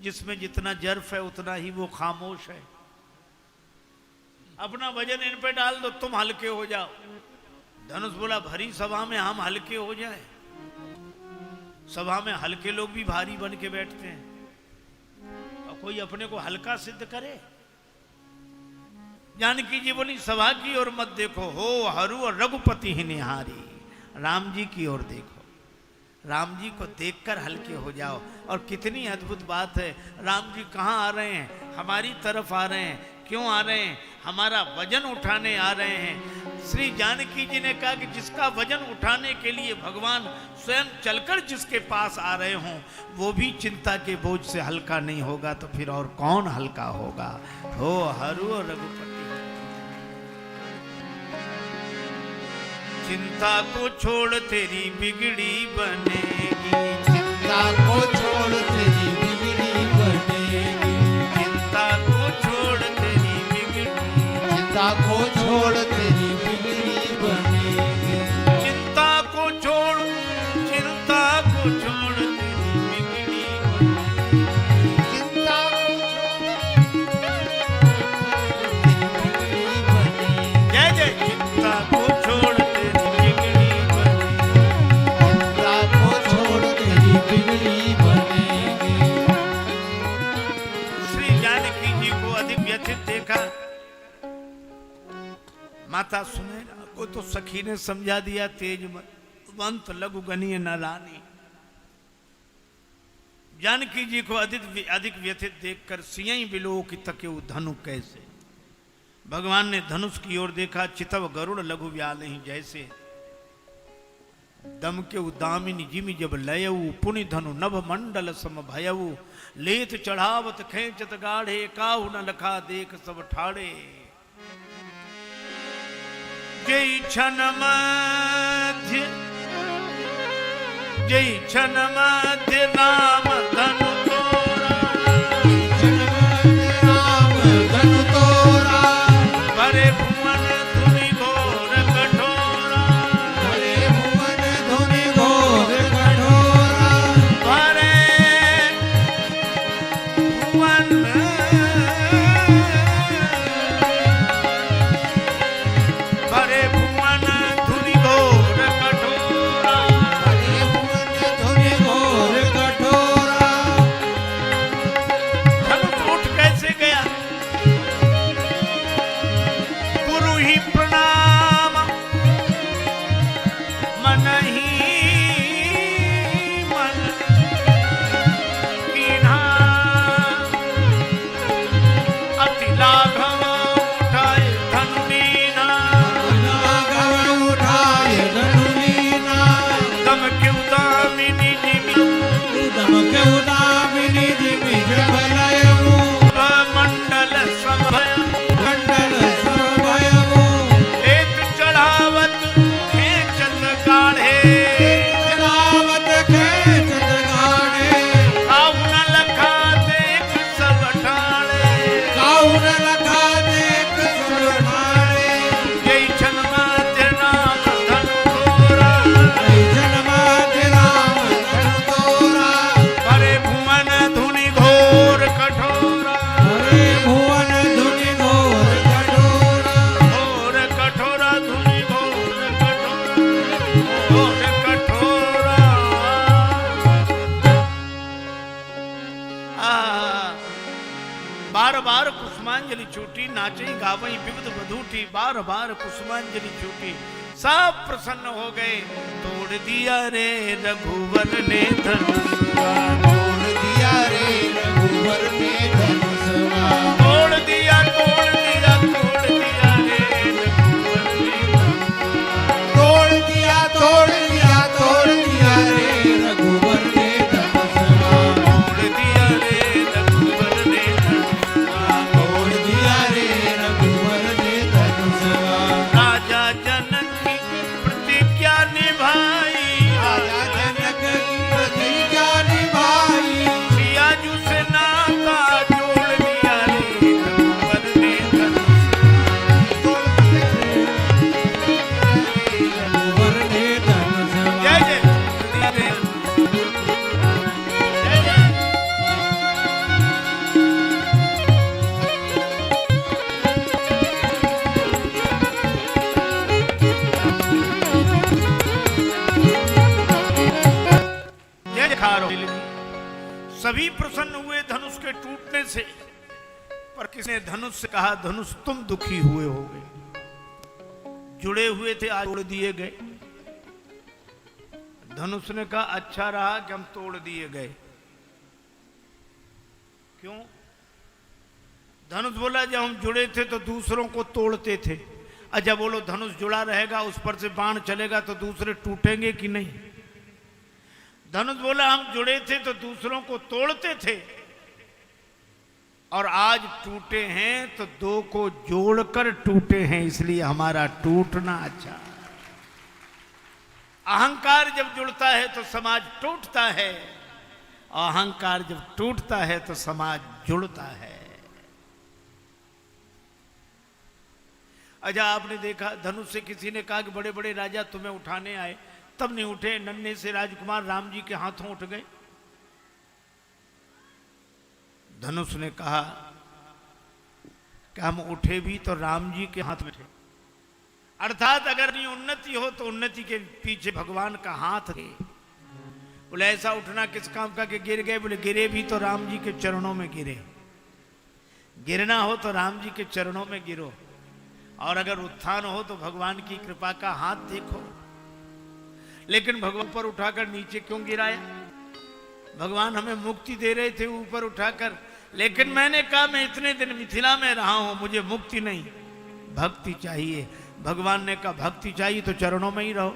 जिसमें जितना जर्फ है उतना ही वो खामोश है। अपना वजन इन पे डाल दो, तुम हल्के हो जाओ। धनुष बोला भरी सभा में हम हल्के हो जाए? सभा में हल्के लोग भी भारी बन के बैठते हैं, और कोई अपने को हल्का सिद्ध करे? जानकी जी बोली सभा की ओर मत देखो, हो हरू और रघुपति ही निहारी। राम जी की ओर देखो, राम जी को देखकर हल्के हो जाओ। और कितनी अद्भुत बात है, राम जी कहाँ आ रहे हैं? हमारी तरफ आ रहे हैं। क्यों आ रहे हैं? हमारा वजन उठाने आ रहे हैं। श्री जानकी जी ने कहा कि जिसका वजन उठाने के लिए भगवान स्वयं चलकर जिसके पास आ रहे हों, वो भी चिंता के बोझ से हल्का नहीं होगा, तो फिर और कौन हल्का होगा? हो हरू और रघुपति। चिंता को छोड़ तेरी बिगड़ी बनेगी, चिंता को छोड़ तेरी बिगड़ी बनेगी, चिंता को छोड़ तेरी बिगड़ी, चिंता को छोड़ तेरी बिगड़ी बनेगी, चिंता को छोड़, चिंता को छोड़ तेरी बिगड़ी बनेगी, चिंता को छोड़ तेरी बिगड़ी बनेगी, जय जय। चिंता को छोड़ तेरी बिगड़ी बनेगी, चिंता को छोड़ तेरी बिगड़ी बनेगी। श्री जानकी जी को अधिक व्यथित देखा। माता सुने ना, को तो सखी ने समझा दिया, तेज वंत लघु गनीय न रानी। जानकी जी को अधिक व्यथित देखकर सियई बिलोक तके धनु कैसे। भगवान ने धनुष की ओर देखा, चितव गरुड़ लघु व्यालहि जैसे। दम के उदामिनी जिमि जब लयऊ, पुनि धनु नभ मंडल सम भयऊ। लेत चढ़ावत खेचत गाढ़े, काहु न लखा देख सब ठाड़े। जय क्षण मध्य, जय क्षण मध्य राम धनु तोरा, राम धनु तोरा, भरे भुवन धुनि घोर कठोरा, भरे भुवन धुनि घोर कठोरा, भरे भुवन भरे भुवन धुनि घोर कठोरा, भरे भुवन धुनि घोर कठोरा। धनुष उठ कैसे गया? गुरु ही प्रणाम मन ही मन कीन्हा, अति लाघव उठाए धनु लीना, लाघव उठाय धनु लीना, दम क्यों दामिनी जिमि दम के उदामिनी जिमि जब लयऊ, मंडल समय। मंडल समभयऊ, एक चढ़ावत खेचत गाढ़े, चलावत खेचत गाढ़े, काहु न लखा देख सब ठाड़े। काहु न लखा देख सब ठाड़े। जय क्षण मध्य राम धनु तोरा, जय जन्माद्य राम धनु तोरा, भरे भुवन धुनि घोर कठोरा, हरे भुवन धुनि घोर कठोरा, घोर कठोरा धुनि घोर कठोरा, घोर कठोरा। बार बार कुसुमांजलि छूटी, नाचई गावई विविध बधूटी। बार बार कुसुमांजलि छूटी, सब प्रसन्न हो गए। तोड़ दिया रे रघुवर ने धनुषवा, तोड़ दिया रे रघुवर ने धनुषवा, तोड़ दिया तोड़ दिया तोड़ दिया रे रघुवर ने धनुषवा। तोड़ दिया तोड़ दिया तोड़ दिया रे रघुवर ने धनुषवा, तोड़ दिया रे रघुवर ने धनुषवा। तोड़ दिया रे रघुवर ने धनुषवा। राजा जनक की प्रतिज्ञा निभाई, राजा जनक की प्रतिज्ञा निभाई, प्रसन्न हुए धनुष के टूटने से, पर किसने धनुष से कहा धनुष तुम दुखी हुए होगे, जुड़े हुए थे आज तोड़ दिए गए। धनुष ने कहा अच्छा रहा कि हम तोड़ दिए गए। क्यों? धनुष बोला जब हम जुड़े थे तो दूसरों को तोड़ते थे, अच्छा बोलो धनुष जुड़ा रहेगा उस पर से बाण चलेगा तो दूसरे टूटेंगे कि नहीं? धनुष बोला हम जुड़े थे तो दूसरों को तोड़ते थे और आज टूटे हैं तो दो को जोड़कर टूटे हैं, इसलिए हमारा टूटना अच्छा। अहंकार जब जुड़ता है तो समाज टूटता है, अहंकार जब टूटता है तो समाज जुड़ता है। अच्छा आपने देखा धनुष से किसी ने कहा कि बड़े बड़े राजा तुम्हें उठाने आए, तब नहीं उठे, नन्हे से राजकुमार राम जी के हाथों उठ गए। धनुष ने कहा कि हम उठे भी तो राम जी के हाथ में थे, अर्थात अगर नहीं उन्नति हो तो उन्नति के पीछे भगवान का हाथ है। बोले ऐसा उठना किस काम का कि गिर गए? बोले गिरे भी तो राम जी के चरणों में गिरे, गिरना हो तो राम जी के चरणों में गिरो, और अगर उत्थान हो तो भगवान की कृपा का हाथ देखो। लेकिन भगवान पर उठाकर नीचे क्यों गिराया? भगवान हमें मुक्ति दे रहे थे ऊपर उठाकर, लेकिन मैंने कहा मैं इतने दिन मिथिला में रहा हूं, मुझे मुक्ति नहीं भक्ति चाहिए। भगवान ने कहा भक्ति चाहिए तो चरणों में ही रहो,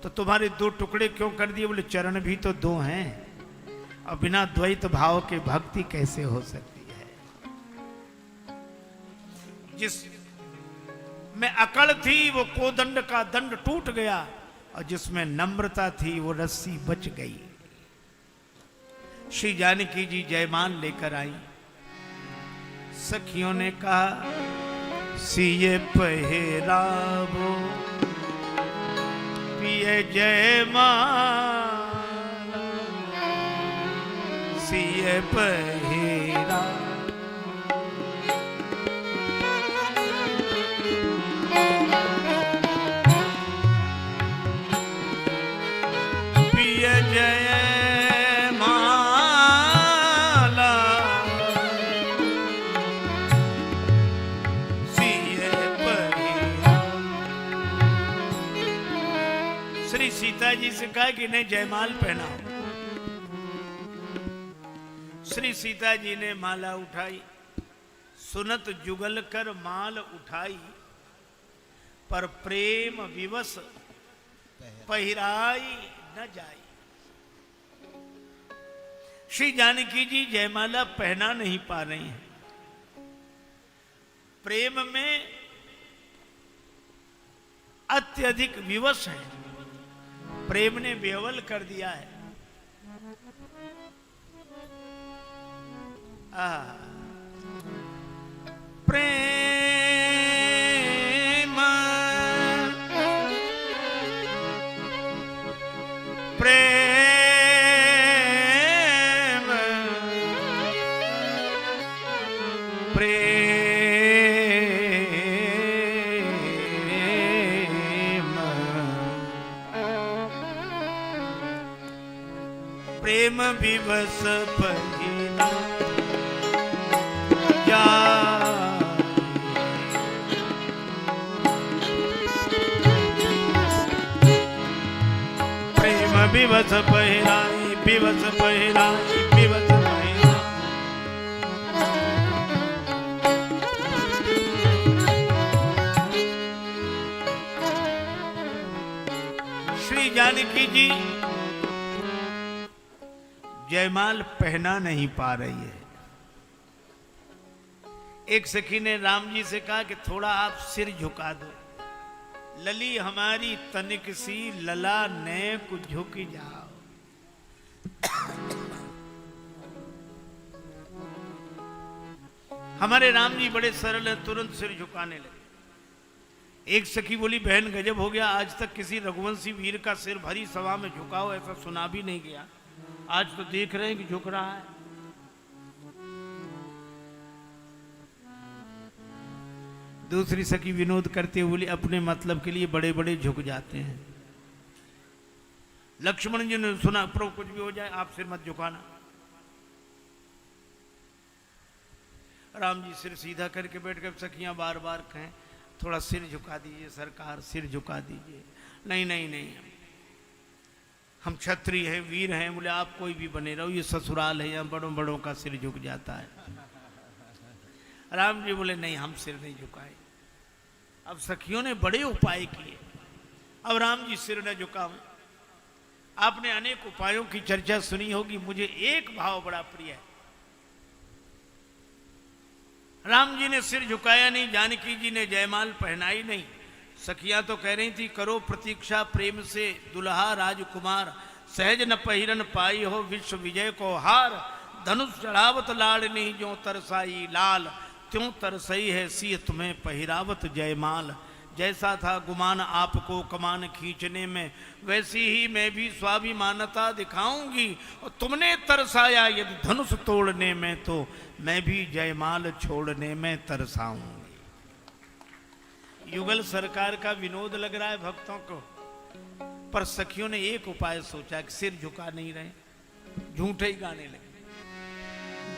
तो तुम्हारे दो टुकड़े क्यों कर दिए? बोले चरण भी तो दो हैं, और बिना द्वैत भाव के भक्ति कैसे हो सकती है? जिस में अकड़ थी वो कोदंड का दंड टूट गया, और जिसमें नम्रता थी वो रस्सी बच गई। श्री जानकी जी जयमाल लेकर आई, सखियों ने कहा सिए पहरावो पिए जयमाल, सिए पहरा सीता जी से कहा कि इन्हें जयमाल पहनाओ। श्री सीता जी ने माला उठाई, सुनत जुगल कर माल उठाई, पर प्रेम विवश पहिराई न जाई। श्री जानकी जी जयमाला पहना नहीं पा रही हैं, प्रेम में अत्यधिक विवश है, प्रेम ने बेवल कर दिया है। प्रेम प्रेम प्रेम विवश पहिना प्रेम विवश पहिराई, विवश पहिराई, विवश पहिराई। श्री जानकी जी जयमाल पहना नहीं पा रही है। एक सखी ने राम जी से कहा कि थोड़ा आप सिर झुका दो, लली हमारी तनिक सी लला ने कुछ झुकी जाओ। हमारे राम जी बड़े सरल हैं, तुरंत सिर झुकाने लगे। एक सखी बोली बहन गजब हो गया, आज तक किसी रघुवंशी वीर का सिर भरी सभा में झुकाओ ऐसा सुना भी नहीं गया, आज तो देख रहे हैं कि झुक रहा है। दूसरी सखी विनोद करते हुए बोली अपने मतलब के लिए बड़े बड़े झुक जाते हैं। लक्ष्मण जी ने सुना प्रभु कुछ भी हो जाए आप सिर मत झुकाना। राम जी सिर सीधा करके बैठ गए। सखियां बार बार कहें थोड़ा सिर झुका दीजिए सरकार, सिर झुका दीजिए। नहीं नहीं नहीं, हम क्षत्रिय हैं, वीर हैं। बोले आप कोई भी बने रहो, ये ससुराल है, यहाँ बड़ों बड़ों का सिर झुक जाता है। राम जी बोले नहीं, हम सिर नहीं झुकाए। अब सखियों ने बड़े उपाय किए, अब राम जी सिर न झुकाओ। आपने अनेक उपायों की चर्चा सुनी होगी, मुझे एक भाव बड़ा प्रिय है। राम जी ने सिर झुकाया नहीं, जानकी जी ने जयमाल पहनाई नहीं। सखियां तो कह रही थी करो प्रतीक्षा प्रेम से दुल्हा राजकुमार, सहज न पहिरन पाई हो विश्व विजय को हार। धनुष चढ़ावत लाड़नी जो तरसाई लाल, त्यों तरसई है सिय तुम्हें पहिरावत जयमाल। जैसा था गुमान आपको कमान खींचने में, वैसी ही मैं भी स्वाभिमानता दिखाऊंगी। और तुमने तरसाया यदि धनुष तोड़ने में, तो मैं भी जयमाल छोड़ने में तरसाऊंगी। युगल सरकार का विनोद लग रहा है भक्तों को, पर सखियों ने एक उपाय सोचा कि सिर झुका नहीं रहे, झूठे ही गाने लगे।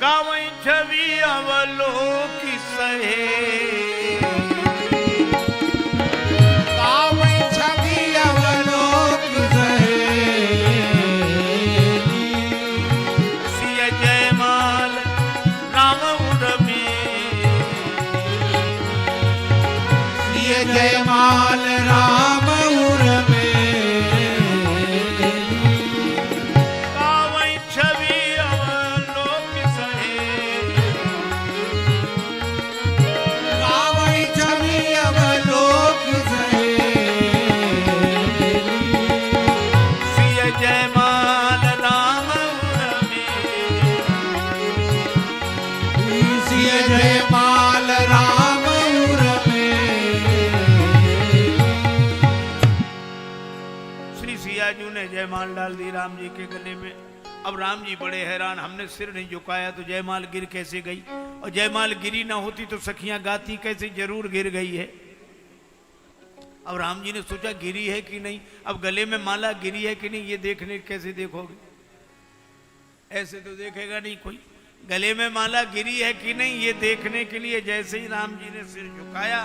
गावई छवि अवलोकी सहे, गावई छवि अवलोकी सहे, सिय जयमाल राम उर्मे, सिय जयमाल राम उर्मे। गावई छवि अवलोकी सहे, गावई छवि अवलोकी सहे, सिय जयमाल राम उर्मे, सिय जयमाल राम उर्मे। श्री सिया जी ने जयमाल डाल दी राम जी के गले में। अब राम जी बड़े हैरान, हमने सिर नहीं झुकाया तो जयमाल गिर कैसे गई, और जयमाल गिरी ना होती तो सखियां गाती कैसे, जरूर गिर गई है। अब राम जी ने सोचा गिरी है कि नहीं, अब गले में माला गिरी है कि नहीं ये देखने कैसे देखोगे, ऐसे तो देखेगा नहीं कोई। गले में माला गिरी है कि नहीं ये देखने के लिए जैसे ही राम जी ने सिर झुकाया,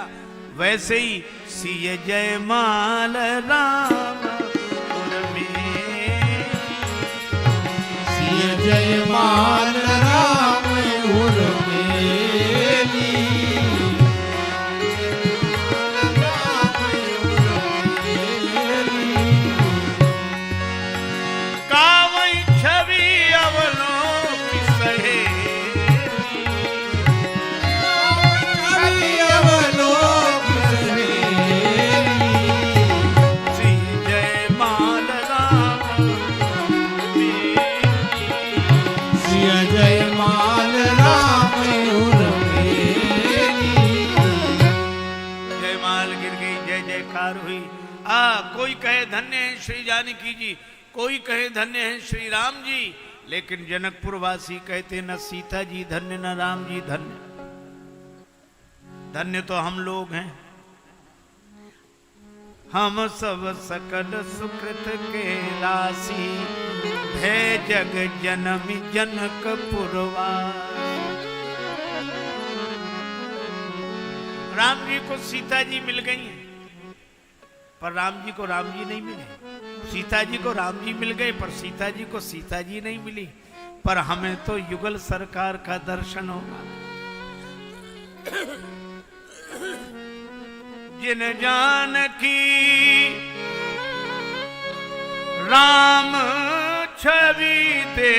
वैसे ही सिय जयमाल राम उर्मे, सिय जयमाल राम उर्मेली, राम उर्मेली। गावई छवि अवलोकी सहे, छवि अवलोकी सहेली, सिय जयमाल राम उर्मे, सिय जयमाल राम उर्मेली। जयमाल गिर गई, जय जयकार हुई। कोई कहे धन्य है श्री जानकी जी, कोई कहे धन्य है श्री राम जी, लेकिन जनकपुर वासी कहते न सीता जी धन्य न राम जी धन्य। धन्य तो हम लोग हैं, हम सब सकल सुकृत के राशि, है जग जनमी जनकपुरवासी। राम जी को सीता जी मिल गई हैं, पर राम जी को राम जी नहीं मिले। सीता जी को राम जी मिल गए, पर सीता जी को सीता जी नहीं मिली। पर हमें तो युगल सरकार का दर्शन होगा। जिन जानकी राम छवि दे,